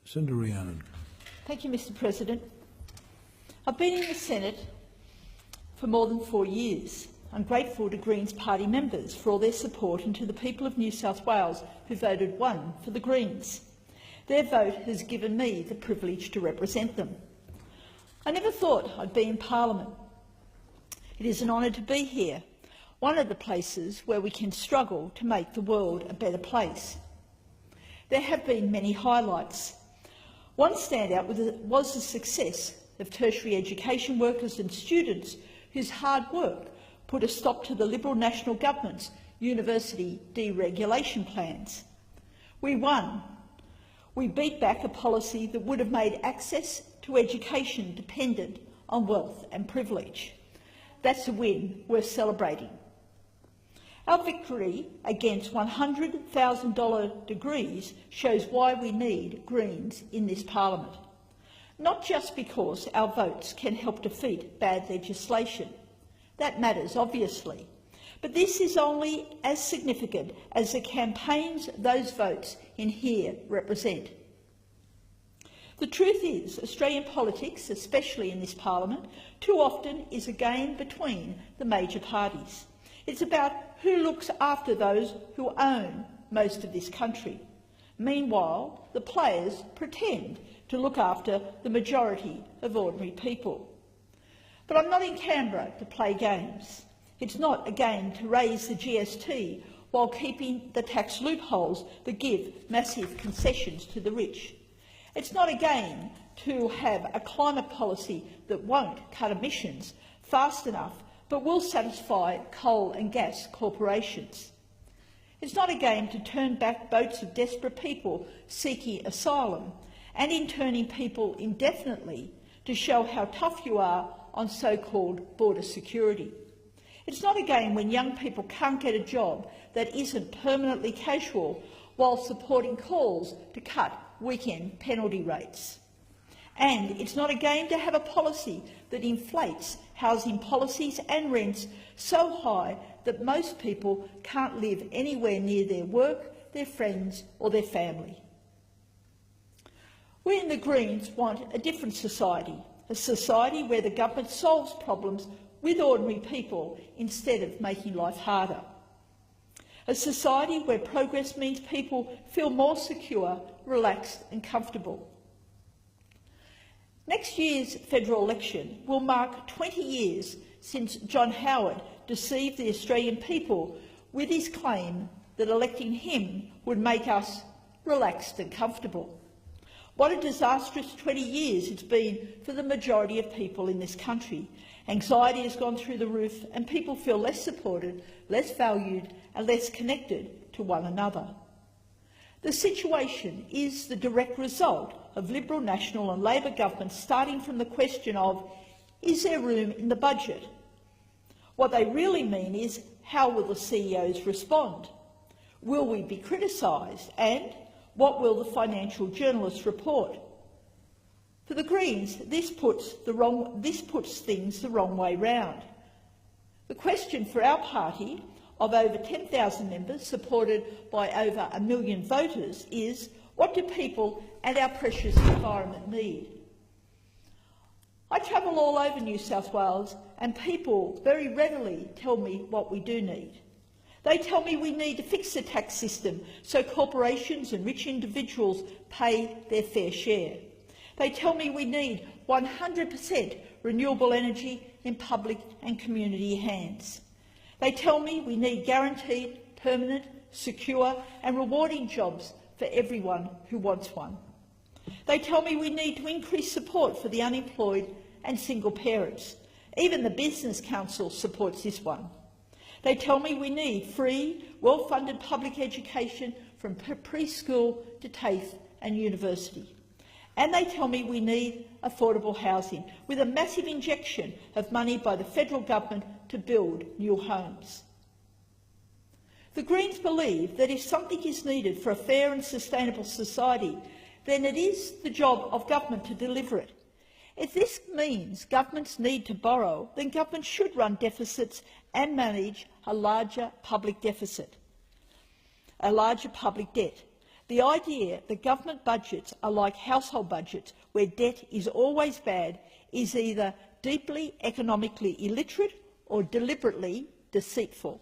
Senator Rhiannon. Thank you, Mr President. I've been in the Senate for more than 4 years. I'm grateful to Greens party members for all their support and to the people of New South Wales who voted 1 for the Greens. Their vote has given me the privilege to represent them. I never thought I'd be in Parliament. It is an honour to be here, one of the places where we can struggle to make the world a better place. There have been many highlights. One standout was the success of tertiary education workers and students whose hard work put a stop to the Liberal National Government's university deregulation plans. We won. We beat back a policy that would have made access to education dependent on wealth and privilege. That's a win worth celebrating. Our victory against $100,000 degrees shows why we need Greens in this Parliament, not just because our votes can help defeat bad legislation. That matters, obviously, but this is only as significant as the campaigns those votes in here represent. The truth is, Australian politics, especially in this Parliament, too often is a game between the major parties. It's about who looks after those who own most of this country. Meanwhile, the players pretend to look after the majority of ordinary people. But I'm not in Canberra to play games. It's not a game to raise the GST while keeping the tax loopholes that give massive concessions to the rich. It's not a game to have a climate policy that won't cut emissions fast enough but will satisfy coal and gas corporations. It's not a game to turn back boats of desperate people seeking asylum and interning people indefinitely to show how tough you are on so-called border security. It's not a game when young people can't get a job that isn't permanently casual while supporting calls to cut weekend penalty rates. And it's not a game to have a policy that inflates housing policies and rents so high that most people can't live anywhere near their work, their friends or their family. We in the Greens want a different society, a society where the government solves problems with ordinary people instead of making life harder. A society where progress means people feel more secure, relaxed and comfortable. Next year's federal election will mark 20 years since John Howard deceived the Australian people with his claim that electing him would make us relaxed and comfortable. What a disastrous 20 years it's been for the majority of people in this country. Anxiety has gone through the roof and people feel less supported, less valued and less connected to one another. The situation is the direct result of Liberal, National and Labor governments starting from the question of, is there room in the budget? What they really mean is, how will the CEOs respond? Will we be criticised? And what will the financial journalists report? For the Greens, this puts things the wrong way round. The question for our party, of over 10,000 members supported by over 1 million voters, is what do people and our precious environment need? I travel all over New South Wales and people very readily tell me what we do need. They tell me we need to fix the tax system so corporations and rich individuals pay their fair share. They tell me we need 100% renewable energy in public and community hands. They tell me we need guaranteed, permanent, secure and rewarding jobs for everyone who wants one. They tell me we need to increase support for the unemployed and single parents. Even the Business Council supports this one. They tell me we need free, well-funded public education from preschool to TAFE and university. And they tell me we need affordable housing, with a massive injection of money by the federal government to build new homes. The Greens believe that if something is needed for a fair and sustainable society, then it is the job of government to deliver it. If this means governments need to borrow, then governments should run deficits and manage a larger public deficit, a larger public debt. The idea that government budgets are like household budgets, where debt is always bad, is either deeply economically illiterate or deliberately deceitful.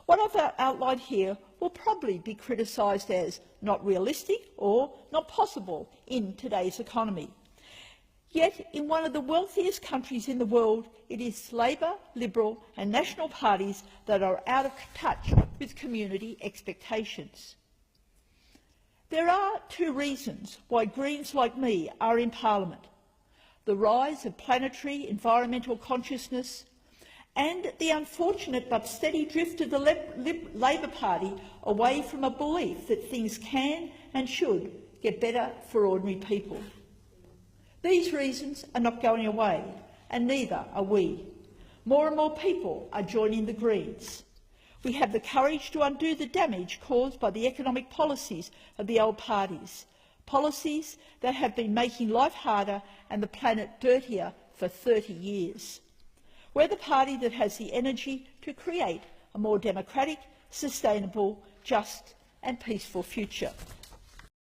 What I've outlined here will probably be criticised as not realistic or not possible in today's economy. Yet, in one of the wealthiest countries in the world, it is Labor, Liberal and National parties that are out of touch with community expectations. There are two reasons why Greens like me are in Parliament: the rise of planetary environmental consciousness and the unfortunate but steady drift of the Labor Party away from a belief that things can and should get better for ordinary people. These reasons are not going away, and neither are we. More and more people are joining the Greens. We have the courage to undo the damage caused by the economic policies of the old parties, policies that have been making life harder and the planet dirtier for 30 years. We're the party that has the energy to create a more democratic, sustainable, just and peaceful future.